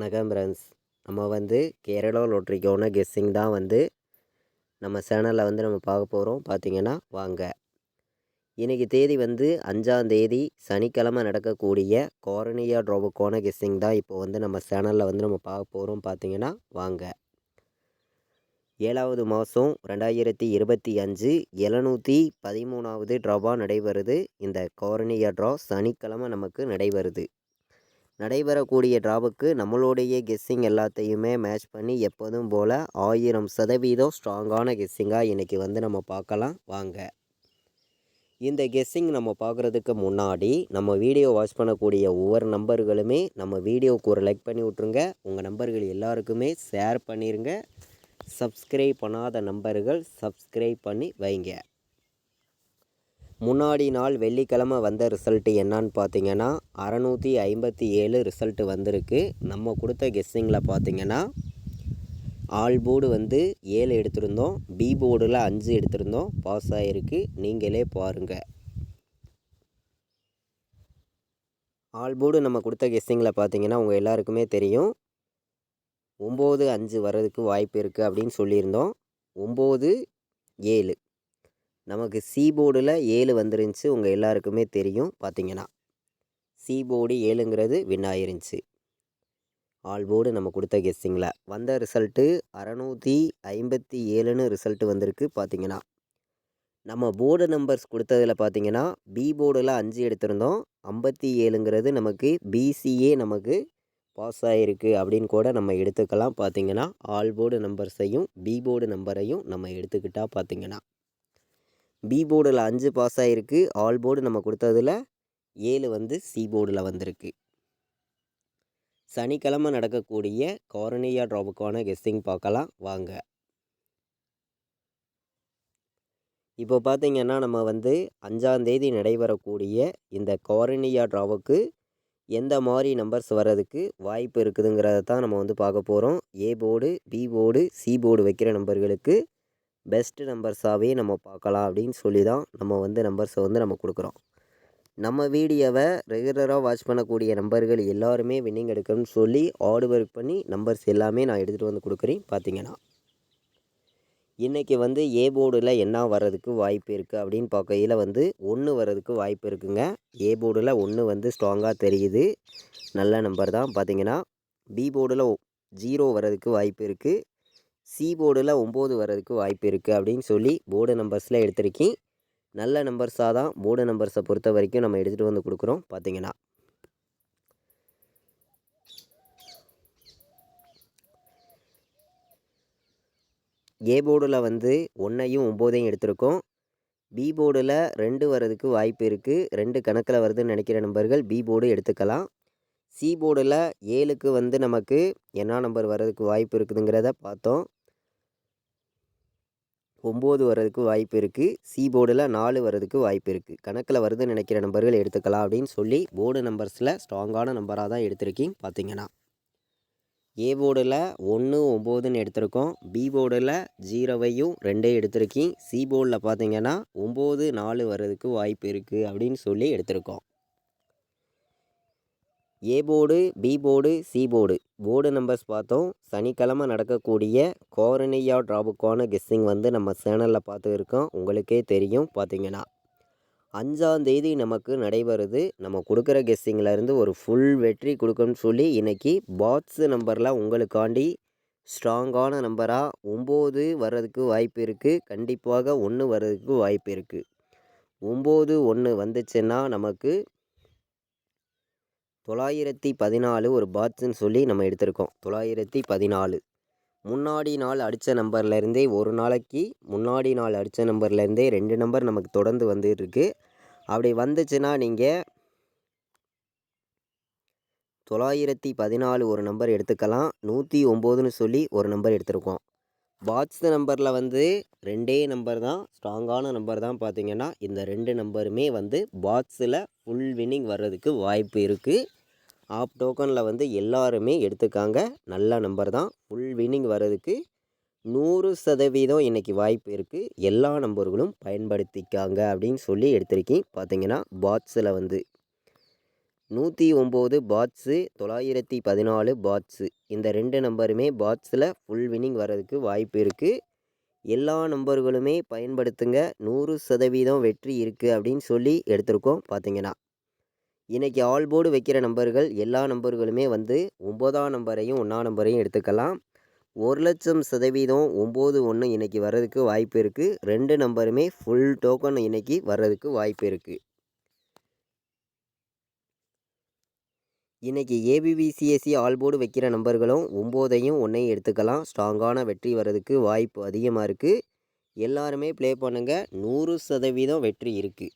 வணக்கம் ஃப்ரெண்ட்ஸ். நம்ம கேரளா லாட்ரிக்கான கெஸ்ஸிங் தான் நம்ம சேனலில் நம்ம பார்க்க போகிறோம். பார்த்தீங்கன்னா வாங்க. இன்றைக்கி தேதி 5ஆம் தேதி சனிக்கிழமை நடக்கக்கூடிய கார்னியா ட்ராவுக்கான கெஸ்ஸிங் தான் இப்போ நம்ம சேனலில் நம்ம பார்க்க போகிறோம். பார்த்தீங்கன்னா வாங்க. 7வது மாதம் 2025 713வது ட்ராவாக நடைபெறுது. இந்த கார்னியா ட்ரா சனிக்கிழமை நமக்கு நடைபெறக்கூடிய ட்ராவுக்கு நம்மளுடைய கெஸ்ஸிங் எல்லாத்தையுமே மேட்ச் பண்ணி எப்போதும் போல் 1000% ஸ்ட்ராங்கான கெஸ்ஸிங்காக இன்றைக்கி நம்ம பார்க்கலாம் வாங்க. இந்த கெஸ்ஸிங் நம்ம பார்க்குறதுக்கு முன்னாடி நம்ம வீடியோ வாட்ச் பண்ணக்கூடிய ஒவ்வொரு நம்பர்களுமே நம்ம வீடியோவுக்கு ஒரு லைக் பண்ணி விட்ருங்க. உங்கள் நம்பர்கள் எல்லாருக்குமே ஷேர் பண்ணிடுங்க. சப்ஸ்கிரைப் பண்ணாத நம்பர்கள் சப்ஸ்கிரைப் பண்ணி வைங்க. முன்னாடி நாள் வெள்ளிக்கிழமை வந்த ரிசல்ட்டு என்னான்னு பார்த்தீங்கன்னா 657 ரிசல்ட்டு வந்திருக்கு. நம்ம கொடுத்த கெஸ்ஸிங்கில் பார்த்தீங்கன்னா ஆல் போர்டு 7 எடுத்திருந்தோம், பி போர்டில் 5 எடுத்திருந்தோம். பாஸ் ஆகிருக்கு. நீங்களே பாருங்கள். ஆல் போர்டு நம்ம கொடுத்த கெஸ்ஸிங்கில் பார்த்தீங்கன்னா உங்கள் எல்லாருக்குமே தெரியும் 9 5 வர்றதுக்கு வாய்ப்பு இருக்குது அப்படின்னு சொல்லியிருந்தோம். 9 7 நமக்கு சி போர்டில் 7 வந்துருந்துச்சு. உங்கள் எல்லாருக்குமே தெரியும். பார்த்தீங்கன்னா சி போர்டு 7ங்கிறது வின் ஆயிருந்துச்சு. ஆல் போர்டு நம்ம கொடுத்த கெஸ்ஸிங்கில் வந்த ரிசல்ட்டு 657ன்னு ரிசல்ட்டு வந்திருக்கு. பார்த்தீங்கன்னா நம்ம போர்டு நம்பர்ஸ் கொடுத்ததில் பார்த்தீங்கன்னா பி போர்டில் 5 எடுத்திருந்தோம். 57ங்கிறது நமக்கு பிசிஏ நமக்கு பாஸ் ஆகிருக்கு அப்படின்னு கூட நம்ம எடுத்துக்கலாம். பார்த்தீங்கன்னா ஆல் போர்டு நம்பர்ஸையும் பி போர்டு நம்பரையும் நம்ம எடுத்துக்கிட்டால் பார்த்தீங்கன்னா பி போர்டில் 5 பாஸ் ஆகிருக்கு. ஆல் போர்டு நம்ம கொடுத்ததில் 7 சி போர்டில் வந்திருக்கு. சனிக்கிழமை நடக்கக்கூடிய கார்னியா ட்ராவுக்கான கெஸ்ஸிங் பார்க்கலாம் வாங்க. இப்போ பார்த்தீங்கன்னா நம்ம 5ஆம் தேதி நடைபெறக்கூடிய இந்த கார்னியா ட்ராவுக்கு எந்த மாதிரி நம்பர்ஸ் வர்றதுக்கு வாய்ப்பு இருக்குதுங்கிறத தான் நம்ம பார்க்க போகிறோம். A board, B board, C board வைக்கிற நம்பர்களுக்கு பெஸ்ட்டு நம்பர்ஸாகவே நம்ம பார்க்கலாம் அப்படின்னு சொல்லி தான் நம்ம நம்பர்ஸை நம்ம கொடுக்குறோம். நம்ம வீடியோவை ரெகுலராக வாட்ச் பண்ணக்கூடிய நம்பர்கள் எல்லாருமே வின்னிங் எடுக்கணும்னு சொல்லி ஹார்ட் ஒர்க் பண்ணி நம்பர்ஸ் எல்லாமே நான் எடுத்துகிட்டு கொடுக்குறேன். பார்த்தீங்கன்னா இன்றைக்கி ஏ போர்டில் என்ன வர்றதுக்கு வாய்ப்பு இருக்குது அப்படின்னு பார்க்கையில் 1 வர்றதுக்கு வாய்ப்பு இருக்குங்க. ஏ போர்டில் 1 ஸ்ட்ராங்காக தெரியுது. நல்ல நம்பர் தான். பார்த்தீங்கன்னா பி போர்டில் 0 வர்றதுக்கு வாய்ப்பு இருக்குது. சி போர்டில் 9 வர்றதுக்கு வாய்ப்பு இருக்குது அப்படின்னு சொல்லி போர்டு நம்பர்ஸில் எடுத்திருக்கேன். நல்ல நம்பர்ஸாக தான் போர்டு நம்பர்ஸை பொறுத்த வரைக்கும் நம்ம எடுத்துகிட்டு கொடுக்குறோம். பார்த்தீங்கன்னா ஏ போர்டில் 1ஐயும் 9ஐயும் எடுத்திருக்கோம். பி போர்டில் 2 வர்றதுக்கு வாய்ப்பு இருக்குது. 2 கணக்கில் வருதுன்னு நினைக்கிற நம்பர்கள் பி போர்டு எடுத்துக்கலாம். சி போர்டில் 7க்கு நமக்கு என்ன நம்பர் வர்றதுக்கு வாய்ப்பு இருக்குதுங்கிறத பார்த்தோம். 9 வர்றதுக்கு வாய்ப்பு இருக்குது. சி போர்டில் 4 வர்றதுக்கு வாய்ப்பு இருக்குது. கணக்கில் வருதுன்னு நினைக்கிற நம்பர்கள் எடுத்துக்கலாம் அப்படின்னு சொல்லி போர்டு நம்பர்ஸில் ஸ்ட்ராங்கான நம்பராக தான் எடுத்திருக்கேன். பார்த்தீங்கன்னா ஏ போர்டில் 1 9ன்னு எடுத்திருக்கோம். பி போர்டில் 0ஐயும் 2ஐயும் எடுத்திருக்கேன். சி போர்டில் பார்த்தீங்கன்னா 9 4 வர்றதுக்கு வாய்ப்பு இருக்குது அப்படின்னு சொல்லி எடுத்திருக்கோம். A board, B board, C board board numbers பார்த்தோம். சனிக்கிழமை நடக்கக்கூடிய கார்னியா ட்ராவுக்கான கெஸ்ஸிங் நம்ம சேனலில் பார்த்து இருக்கோம். உங்களுக்கே தெரியும். பார்த்தீங்கன்னா 5ஆம் தேதி நமக்கு நடைபெறுது. நம்ம கொடுக்குற கெஸ்ஸிங்கிலேருந்து ஒரு ஃபுல் வெற்றி கொடுக்கணும்னு சொல்லி இன்றைக்கி பாட்ஸ் நம்பரில் உங்களுக்காண்டி ஸ்ட்ராங்கான நம்பராக 9 வர்றதுக்கு வாய்ப்பு இருக்குது. கண்டிப்பாக 1 வர்றதுக்கு வாய்ப்பு இருக்குது. 9 1 வந்துச்சுன்னா நமக்கு 914 ஒரு பாட்ஸ்ன்னு சொல்லி நம்ம எடுத்திருக்கோம். 914 முன்னாடி நாள் அடித்த நம்பர்லேருந்தே ஒரு நாளைக்கு முன்னாடி நாள் அடித்த நம்பர்லேருந்தே 2 நம்பர் நமக்கு தொடர்ந்து வந்துருக்கு. அப்படி வந்துச்சுன்னா நீங்கள் 914 ஒரு நம்பர் எடுத்துக்கலாம். 109ன்னு சொல்லி ஒரு நம்பர் எடுத்திருக்கோம். பாட்ஸ் நம்பரில் 2 நம்பர் தான் ஸ்ட்ராங்கான நம்பர் தான். பார்த்தீங்கன்னா இந்த 2 நம்பருமே பாட்ஸில் ஃபுல் வின்னிங் வர்றதுக்கு வாய்ப்பு இருக்குது. ஆப் டோக்கனில் எல்லாருமே எடுத்துக்காங்க. நல்ல நம்பர் தான். ஃபுல் வின்னிங் வர்றதுக்கு 100% இன்றைக்கி வாய்ப்பு இருக்குது. எல்லா நம்பர்களும் பயன்படுத்திக்காங்க அப்படின்னு சொல்லி எடுத்திருக்கேன். பார்த்தீங்கன்னா பாட்ஸில் 109 பாட்ஸு, 914 பாட்ஸு. இந்த 2 நம்பருமே பாட்ஸில் ஃபுல் வின்னிங் வர்றதுக்கு வாய்ப்பு இருக்குது. எல்லா நம்பர்களுமே பயன்படுத்துங்க. 100% வெற்றி இருக்குது அப்படின்னு சொல்லி எடுத்திருக்கோம். பார்த்தீங்கன்னா இன்றைக்கி ஆல் போர்டு வைக்கிற நம்பர்கள் எல்லா நம்பர்களுமே வந்து 9ஆம் நம்பரையும் 1ஆம் நம்பரையும் எடுத்துக்கலாம். 1,00,000% 91 இன்றைக்கி வர்றதுக்கு வாய்ப்பு இருக்குது. 2 நம்பருமே ஃபுல் டோக்கன் இன்றைக்கி வர்றதுக்கு வாய்ப்பு இருக்குது. இன்றைக்கி ஏபிபிசிஎஸ்சி ஆல் போர்டு வைக்கிற நம்பர்களும் 9ஐயும் 1ஐயும் எடுத்துக்கலாம். ஸ்ட்ராங்கான வெற்றி வர்றதுக்கு வாய்ப்பு அதிகமாக இருக்குது. எல்லாருமே ப்ளே பண்ணுங்கள். 100% வெற்றி இருக்குது.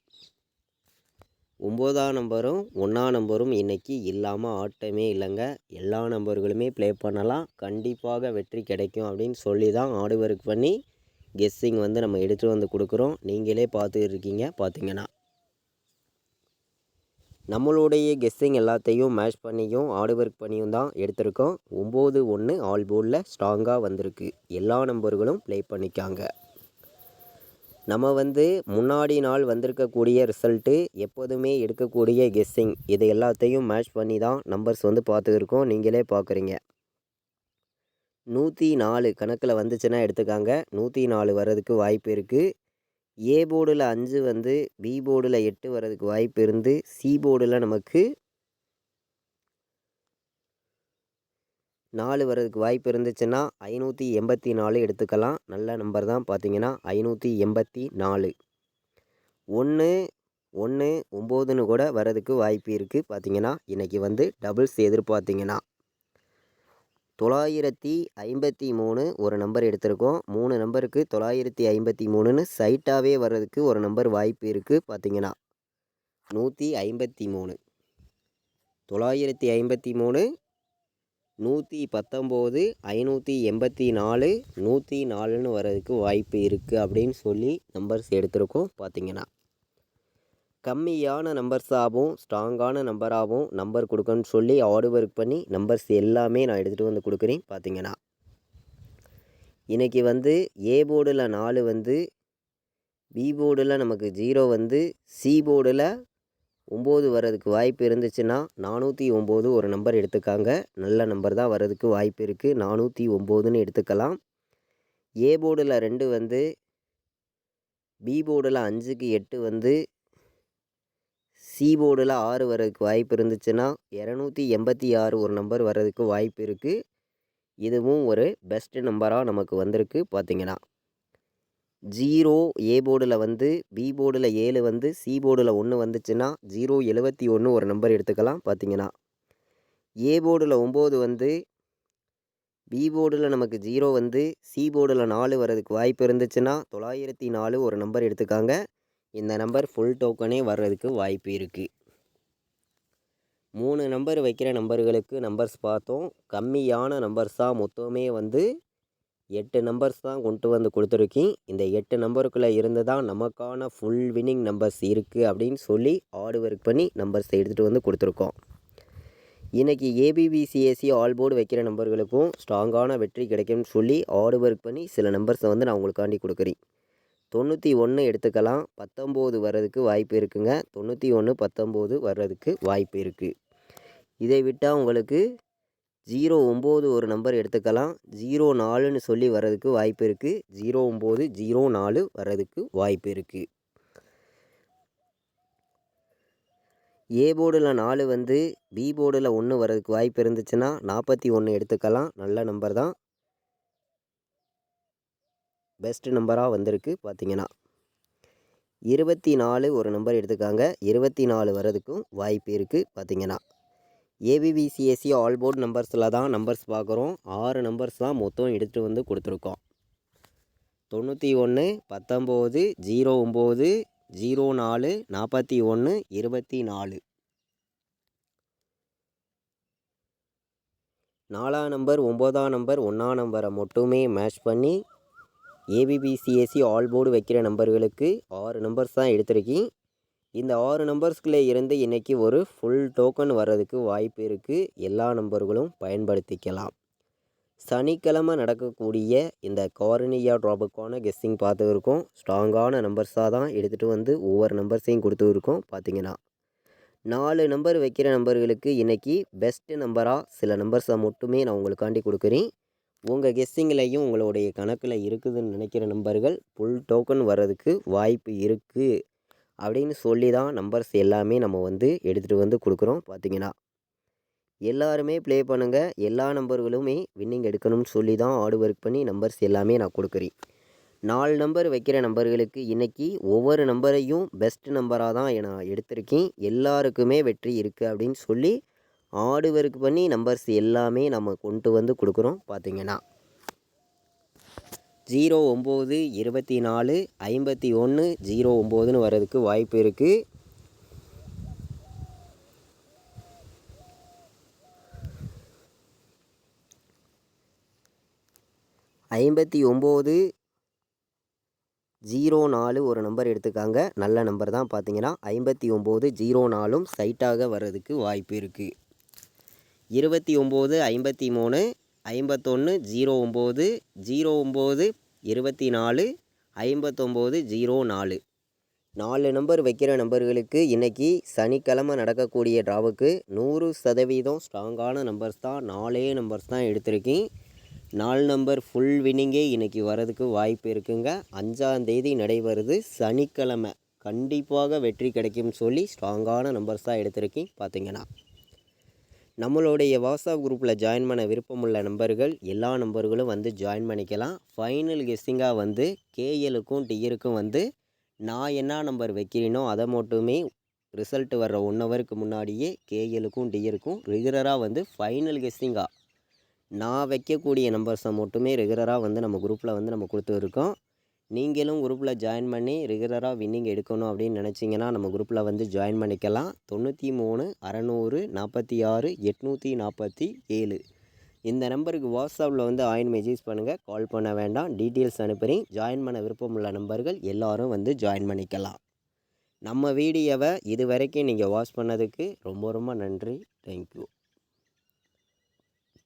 9ஆம் நம்பரும் 1ஆம் நம்பரும் இன்றைக்கி இல்லாமல் ஆட்டமே இல்லைங்க. எல்லா நம்பர்களுமே ப்ளே பண்ணலாம். கண்டிப்பாக வெற்றி கிடைக்கும் அப்படின்னு சொல்லி தான் ஹார்ட் ஒர்க் பண்ணி கெஸ்ஸிங் வந்து நம்ம எடுத்துகிட்டு வந்து கொடுக்குறோம். நீங்களே பார்த்துட்டு இருக்கீங்க. பார்த்தீங்கன்னா நம்மளுடைய கெஸ்ஸிங் எல்லாத்தையும் மேட்ச் பண்ணியும் ஹார்ட் ஒர்க் பண்ணியும் தான் எடுத்திருக்கோம். 9-1 ஆல் போர்டில் ஸ்ட்ராங்காக வந்திருக்கு. எல்லா நம்பர்களும் ப்ளே பண்ணிக்காங்க. நம்ம வந்து முன்னாடி நாள் வந்திருக்கக்கூடிய ரிசல்ட்டு, எப்போதுமே எடுக்கக்கூடிய கெஸ்ஸிங், இது எல்லாத்தையும் மேட்ச் பண்ணி தான் நம்பர்ஸ் வந்து பார்த்துருக்கோம். நீங்களே பார்க்குறீங்க. 104 கணக்கில் வந்துச்சுன்னா எடுத்துக்காங்க. 104 வர்றதுக்கு வாய்ப்பு இருக்குது. ஏ போர்டில் 5 வந்து பி போர்டில் 8 வர்றதுக்கு வாய்ப்பு இருந்து, சி போர்டில் நமக்கு 4 வர்றதுக்கு வாய்ப்பு இருந்துச்சுன்னா 584 எடுத்துக்கலாம். நல்ல நம்பர் தான். பார்த்தீங்கன்னா 584 1 1 9ன்னு கூட வர்றதுக்கு வாய்ப்பு இருக்குது. பார்த்தீங்கன்னா இன்றைக்கி வந்து டபுள்ஸ் எதிர்பார்த்திங்கன்னா 953 ஒரு நம்பர் எடுத்திருக்கோம். 3 நம்பருக்கு 953ன்னு சைட்டாகவே வர்றதுக்கு ஒரு நம்பர் வாய்ப்பு இருக்குது. பார்த்தீங்கன்னா 153 953 119 584 104ன்னு வர்றதுக்கு வாய்ப்பு இருக்குது அப்படின்னு சொல்லி நம்பர்ஸ் எடுத்திருக்கோம். பார்த்தீங்கன்னா கம்மியான நம்பர்ஸாகவும் ஸ்ட்ராங்கான நம்பராகவும் நம்பர் கொடுக்கணும்னு சொல்லி ஹார்ட் ஒர்க் பண்ணி நம்பர்ஸ் எல்லாமே நான் எடுத்துகிட்டு வந்து கொடுக்குறேன். பார்த்தீங்கன்னா இன்றைக்கி வந்து ஏ போர்டில் 4 வந்து பி போர்டில் நமக்கு 0 வந்து சி போர்டில் 9 வர்றதுக்கு வாய்ப்பு இருந்துச்சுன்னா 409 ஒரு நம்பர் எடுத்துக்காங்க. நல்ல நம்பர் தான் வர்றதுக்கு வாய்ப்பு இருக்குது. 409ன்னு எடுத்துக்கலாம். ஏ போர்டில் 2 வந்து பி போர்டில் 5க்கு 8 வந்து சி போர்டில் 6 வர்றதுக்கு வாய்ப்பு இருந்துச்சுன்னா 286 ஒரு நம்பர் வர்றதுக்கு வாய்ப்பு இருக்குது. இதுவும் ஒரு பெஸ்ட் நம்பராக நமக்கு வந்திருக்கு. பார்த்தீங்கன்னா 0 ஏ போர்டில் வந்து பி போர்டில் 7 வந்து சி போர்டில் 1 வந்துச்சுன்னா 071 ஒரு நம்பர் எடுத்துக்கலாம். பார்த்தீங்கன்னா ஏ போர்டில் 9 வந்து பி போர்டில் நமக்கு 0 வந்து சி போர்டில் 4 வர்றதுக்கு வாய்ப்பு இருந்துச்சுன்னா 904 ஒரு நம்பர் எடுத்துக்காங்க. இந்த நம்பர் ஃபுல் டோக்கனே வர்றதுக்கு வாய்ப்பு இருக்குது. 3 நம்பர் வைக்கிற நம்பர்களுக்கு நம்பர்ஸ் பார்த்தோம். கம்மியான நம்பர்ஸாக மொத்தமே வந்து 8 நம்பர்ஸ் தான் கொண்டு வந்து கொடுத்துருக்கேன். இந்த 8 நம்பருக்குள்ளே இருந்து தான் நமக்கான ஃபுல் வின்னிங் நம்பர்ஸ் இருக்குது அப்படின்னு சொல்லி ஹார்ட் ஒர்க் பண்ணி நம்பர்ஸ் எடுத்துகிட்டு வந்து கொடுத்துருக்கோம். இன்றைக்கி ஏபிபிசிஎஸ்சி ஆல் போர்டு வைக்கிற நம்பர்களுக்கும் ஸ்ட்ராங்கான வெற்றி கிடைக்கும்னு சொல்லி ஹார்ட் ஒர்க் பண்ணி சில நம்பர்ஸை வந்து நான் உங்களுக்காண்டி கொடுக்குறேன். 91 எடுத்துக்கலாம். 19 வர்றதுக்கு வாய்ப்பு இருக்குங்க. 91 19 வர்றதுக்கு வாய்ப்பு இருக்குது. இதை விட்டால் உங்களுக்கு 09 ஒரு நம்பர் எடுத்துக்கலாம். 04ன்னு சொல்லி வர்றதுக்கு வாய்ப்பு இருக்குது. 09 04 வர்றதுக்கு வாய்ப்பு இருக்குது. ஏ போர்டில் 4 வந்து பி போர்டில் 1 வர்றதுக்கு வாய்ப்பு இருந்துச்சுன்னா 41 எடுத்துக்கலாம். நல்ல நம்பர் தான். பெஸ்ட் நம்பராக வந்திருக்கு. பார்த்தீங்கன்னா 24 ஒரு நம்பர் எடுத்துக்காங்க. 24 வர்றதுக்கும் வாய்ப்பு இருக்குது. பார்த்தீங்கன்னா ஏபிபிசிஎஸ்சி ஆல் போர்டு நம்பர்ஸில் தான் நம்பர்ஸ் பார்க்குறோம். 6 நம்பர்ஸ் தான் மொத்தம் எடுத்துகிட்டு வந்து கொடுத்துருக்கோம். 91 19 09 04 41 24 4ஆம் நம்பர் 9ஆம் நம்பர் 1ஆம் நம்பரை மட்டுமே மேட்ச் பண்ணி ஏபிபிசிஎஸ்சி ஆல் போர்டு வைக்கிற நம்பர்களுக்கு 6 நம்பர்ஸ் தான் எடுத்திருக்கேன். இந்த 6 நம்பர்ஸ்குள்ளே இருந்து இன்றைக்கி ஒரு ஃபுல் டோக்கன் வர்றதுக்கு வாய்ப்பு இருக்குது. எல்லா நம்பர்களும் பயன்படுத்திக்கலாம். சனிக்கிழமை நடக்கக்கூடிய இந்த கார்னியா ட்ராப்புக்கான கெஸ்ஸிங் பார்த்துருக்கோம். ஸ்ட்ராங்கான நம்பர்ஸாக தான் எடுத்துகிட்டு வந்து ஒவ்வொரு நம்பர்ஸையும் கொடுத்துருக்கோம். பார்த்தீங்கன்னா 4 நம்பர் வைக்கிற நம்பர்களுக்கு இன்றைக்கி பெஸ்ட்டு நம்பராக சில நம்பர்ஸை மட்டுமே நான் உங்களுக்காண்டி கொடுக்குறேன். உங்கள் கெஸ்ஸிங்லேயும் உங்களுடைய கணக்கில் இருக்குதுன்னு நினைக்கிற நம்பர்கள் ஃபுல் டோக்கன் வர்றதுக்கு வாய்ப்பு இருக்குது அப்படின்னு சொல்லி தான் நம்பர்ஸ் எல்லாமே நம்ம வந்து எடுத்துகிட்டு வந்து கொடுக்குறோம். பார்த்தீங்கன்னா எல்லாருமே ப்ளே பண்ணுங்கள். எல்லா நம்பர்களுமே வின்னிங் எடுக்கணும்னு சொல்லி தான் ஹார்டு ஒர்க் பண்ணி நம்பர்ஸ் எல்லாமே நான் கொடுக்குறேன். 4 நம்பர் வைக்கிற நம்பர்களுக்கு இன்றைக்கி ஒவ்வொரு நம்பரையும் பெஸ்ட் நம்பராக தான் நான் எடுத்திருக்கேன். எல்லாருக்குமே வெற்றி இருக்குது அப்படின்னு சொல்லி ஹார்டு ஒர்க் பண்ணி நம்பர்ஸ் எல்லாமே நம்ம கொண்டு வந்து கொடுக்குறோம். பார்த்தீங்கன்னா 09 24 51 09ன்னு வர்றதுக்கு வாய்ப்பு இருக்குது. 59 04 ஒரு நம்பர் எடுத்துக்காங்க. நல்ல நம்பர் தான். பார்த்தீங்கன்னா 59 04ம் சைட்டாக வர்றதுக்கு வாய்ப்பு இருக்குது. 29 53 51 09 09 24 59 04 4 நம்பர் வைக்கிற நம்பர்களுக்கு இன்றைக்கி சனிக்கிழமை நடக்கக்கூடிய ட்ராவுக்கு 100% ஸ்ட்ராங்கான நம்பர்ஸ் தான். 4 நம்பர்ஸ் தான் எடுத்திருக்கேன். 4 நம்பர் ஃபுல் வின்னிங்கே இன்றைக்கி வரதுக்கு வாய்ப்பு இருக்குங்க. 5ஆம் தேதி நடைபெறுது சனிக்கிழமை. கண்டிப்பாக வெற்றி கிடைக்கும்னு சொல்லி ஸ்ட்ராங்கான நம்பர்ஸ் தான் எடுத்திருக்கேன். பார்த்தீங்கன்னா நம்மளுடைய வாட்ஸ்அப் குரூப்பில் ஜாயின் பண்ண விருப்பமுள்ள நம்பர்கள் எல்லா நம்பர்களும் வந்து ஜாயின் பண்ணிக்கலாம். ஃபைனல் கெஸ்ஸிங்காக வந்து கேஎலுக்கும் டியருக்கும் வந்து நான் என்ன நம்பர் வைக்கிறேனோ அதை மட்டுமே ரிசல்ட் வர்ற 1 ஹவருக்கு முன்னாடியே கேஎலுக்கும் டியருக்கும் ரெகுலராக வந்து ஃபைனல் கெஸ்ஸிங்காக நான் வைக்கக்கூடிய நம்பர்ஸை மட்டுமே ரெகுலராக வந்து நம்ம குரூப்பில் வந்து நம்ம கொடுத்துருக்கோம். நீங்களும் குரூப்பில் ஜாயின் பண்ணி ரெகுலராக வின்னிங் எடுக்கணும் அப்படின்னு நினச்சிங்கன்னா நம்ம குரூப்பில் வந்து ஜாயின் பண்ணிக்கலாம். 93 600 46 847 இந்த நம்பருக்கு வாட்ஸ்அப்பில் வந்து ஆயின் மெசேஜ் பண்ணுங்கள். கால் பண்ண வேண்டாம். டீட்டெயில்ஸ் அனுப்புகிறேன். ஜாயின் பண்ண விருப்பமுள்ள நம்பர்கள் எல்லோரும் வந்து ஜாயின் பண்ணிக்கலாம். நம்ம வீடியோவை இது வரைக்கும் நீங்கள் வாட்ச் பண்ணதுக்கு ரொம்ப ரொம்ப நன்றி. தேங்க்யூ.